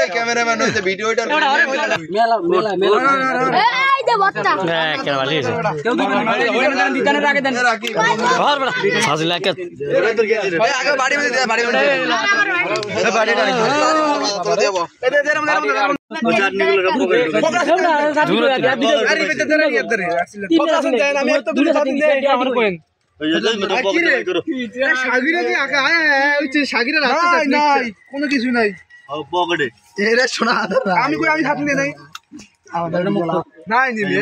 cameraman হইছে ভিডিওটা মেলা মেলা মেলা এই যে বাচ্চা হ্যাঁ কেন বালি আছে কেউ দিবেন দিতানের আগে দেন ঘর বড় ফাজিল লাগে ভাই আগে বাড়ি মধ্যে দে বাড়ি মধ্যে এ বাড়িটা দেব এ দে দে আমি একটা দূরে সাথে দে আমার কোয়েন সাগিরে দি আকা ওই সাগিরে রাখতে নাই কোনো কিছু নাই পকেটে এরে শোনা আমি কই আমি হাত নিয়ে নাই আমাদের মুখ নাই নিবি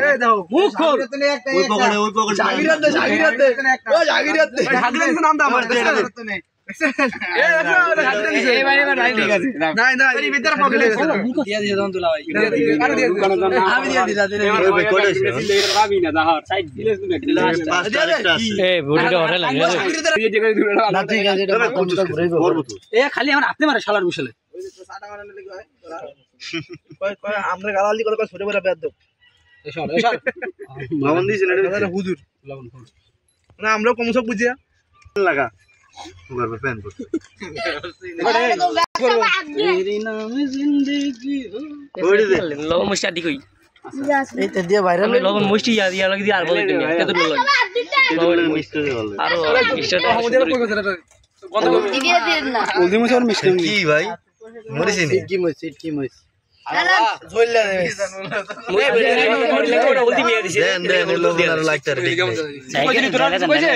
এ দাও মুখ খোল ওই পকেটে সাগিরে দে ও সাগিরে দে সাগিরে নাম দা আমার তো নেই খালি আমার আপনি মারে শালার বিশালে আমরা গালালি করে ছোট বড় বেদ দাও লবণ দিয়েছেন এটা হুজুর লবণ না আমরা কম সব বুঝিয়া লাগা ऊपर पे पहन तेरी नाम जिंदगी ओड़ी दे লবণ মুষ্টি আদি কই এই তে দিয়ে ভাইরাল লবণ মুষ্টি ইয়া লাগি দি আর বলে দিন কত লাগে লবণ মিষ্টি দে বলে আর ইস্টাটা কত দিয়ে দিন না ওদি মুছে আর মিষ্টি কি ভাই মরিছি নি কি মইছ আলা ঝইলা দে বলতি মিয়া দিছে দেন লবণ আর লাইটার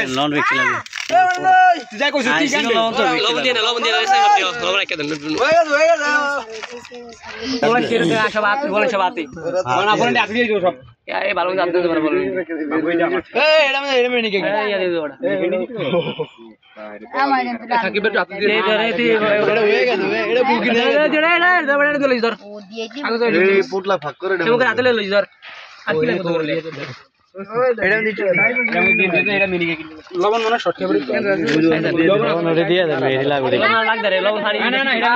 লবণ বেশি লাগে তুই যাই কইছিস ঠিক আছে লবণ দিয়ে লবণ সব দিও লবণ রাখা দেন হয়ে গেল ওরা কেটে দেয় সব আতে বলে সব আতে মানে আপনি আতে দিয়ে দিও সব এই ভালো করে আতে দিতে পারবো এই এটা মে নিকে এই ইয়া দিও ওটা আমার এত সাকিবের আতে দিয়ে এই ধরে এটা হয়ে গেল এটা বুকি না এটা দিলে ধর ও দিয়ে দি এই পুটলা ফাক করে দে তোমাকে হাতে লই ধর আর কি লাগে তোর এটা দিতে এটা মিনি কে লবণ মনে শর্ট কে লবণ ওরে দিয়া দেবে এই লাগবে লবণ লাগ ধরে লবণ হারি না এটা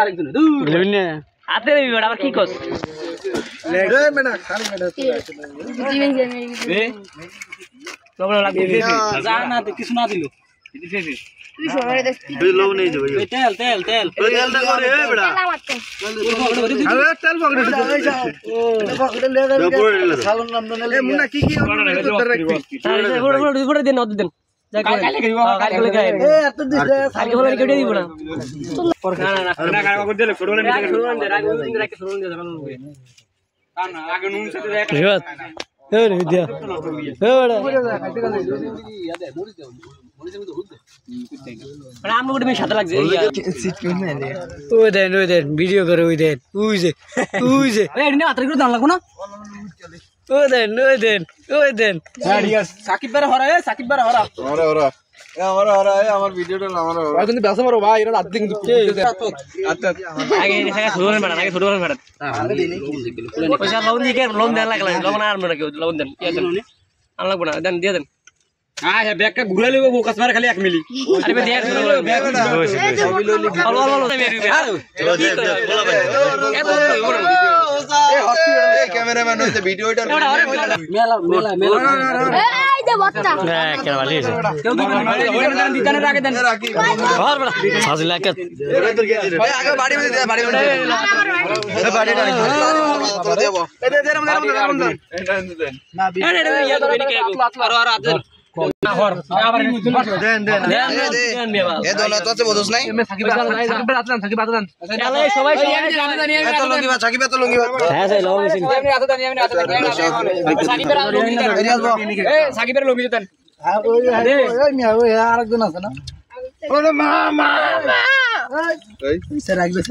আরেকজন লবণ না হাতে দিবি বড় আবার কি কস রে মেনা খালি মেনা এ লবণ লাগবে যা না তো কিছু না দিল তুই সরে দেখ তুই লবণ নেই দে ভাই তেল তেল তেল ওই তেলটা করে এ বড়া আরে তেল পকড়ে পকড়ে লে দে সালন নাম দনে এ মুন্না কি তোর রাখবি বড় দেন নদ দেন কালে খাইবো কালে খাই এ এত দিস কালকে বলে কেটে দিব না না কারা করে দিলে ছোট বলে রাখে সরুন দে না আগে নুন সাথে দেখ রিবাত এ রে বিদ্যা এ বড় মানে আমরা গুটি সাথে লাগছে ওই দেন ভিডিও করে ওই যে এই এনে মাত্র করে দান লাগো না ওই দেন ঠিক আছে সাকিব বারে হরা সাকিব বারে হরা ওরা এ আমার ভিডিওটা আমার ওরা কিন্তু বেসা মারো ভাই এরা রাত দিন আচ্ছা আগে দেখা ছোট বলেন আগে ছোট বলেন ফেরাত পয়সা লোন দিয়ে লোন দেন লাগলা লোন আর মনে কেউ লোন দেন কি দেন আর লাগবে না দেন দিয়ে দেন হ্যাঁ ব্যাগটা ঘুরে লিবো ফোকাস মারে খালি 1 মিলি আরে বে দেখ ব্যাগ বলো মেরি বে বলা ভাই এ হসপিটালে ক্যামেরাম্যান হইছে ভিডিওটা মেলা এই যে বাচ্চা হ্যাঁ কেন বালি আছে কেউ দিবেন দিতানের আগে দেন রাখি ঘর বড় ফাজিল লাগে ভাই আগে বাড়ি মধ্যে দে বাড়ি মধ্যে এ বাড়িটা দেব এ দে না এটা ইয়া তো বেনি কে আর আতে দেন এ দোলা তো আছে বদস নাই সাকিব আতলান সবাই এত লঙ্গি বা সাকিব এত লঙ্গি বা হ্যাঁ যাই লোন নিছেন সাকিবের লবি দেন আরেকজন আছে না ওরে মা স্যার আগবে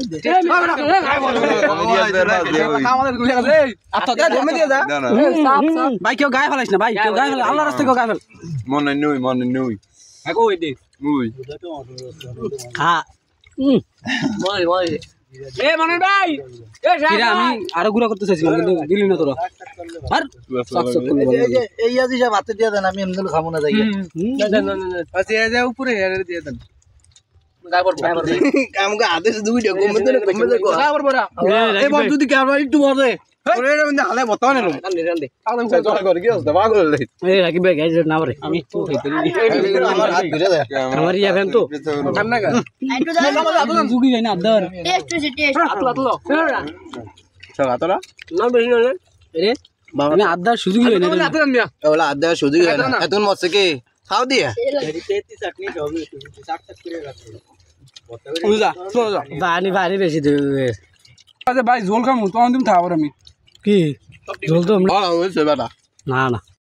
আমাদের গুলি আছে আচ্ছা দে জমে দিয়ে যা ভাই কেউ গায়ে ফেলাইছ না ভাই কেউ গায়ে ফেলা আল্লাহর রাস্তায় কেউ গায়ে ফেল মনে নই আগো ওই দে ওই হ্যাঁ মই এ মনির ভাই এ কিরা আমি আরো গুড়া করতে চাইছিলাম কিন্তু দিলি না তোরা আর এই আজি যা ভাতে দিয়ে দেন আমি এমনি খাবো না যাই আচ্ছা এই যে উপরে এর দিয়ে দেন কামকে আদেশ দুইটা কমে দেন কমে দেখো গায়ে পড়া এবার যদি ক্যামেরা একটু বড় হালে বর্তমান এলো এই রাকিব ভাই গাইজ না পারে আমি তো খাইতে আমার ইয়া ফ্যান তো একটু দাও জুগি যাই না আদার টেস্ট হচ্ছে টেস্ট না বেশি না রে আমি আদার সুযোগ যাই না ওলা আদা সুযোগ হয় না এতন মরছে কি খাও দিয়া পানি পানি বেশি দেবে আচ্ছা ভাই ঝোল খামু তখন তুমি খাবার আমি কি জল তো হইছে বেটা না না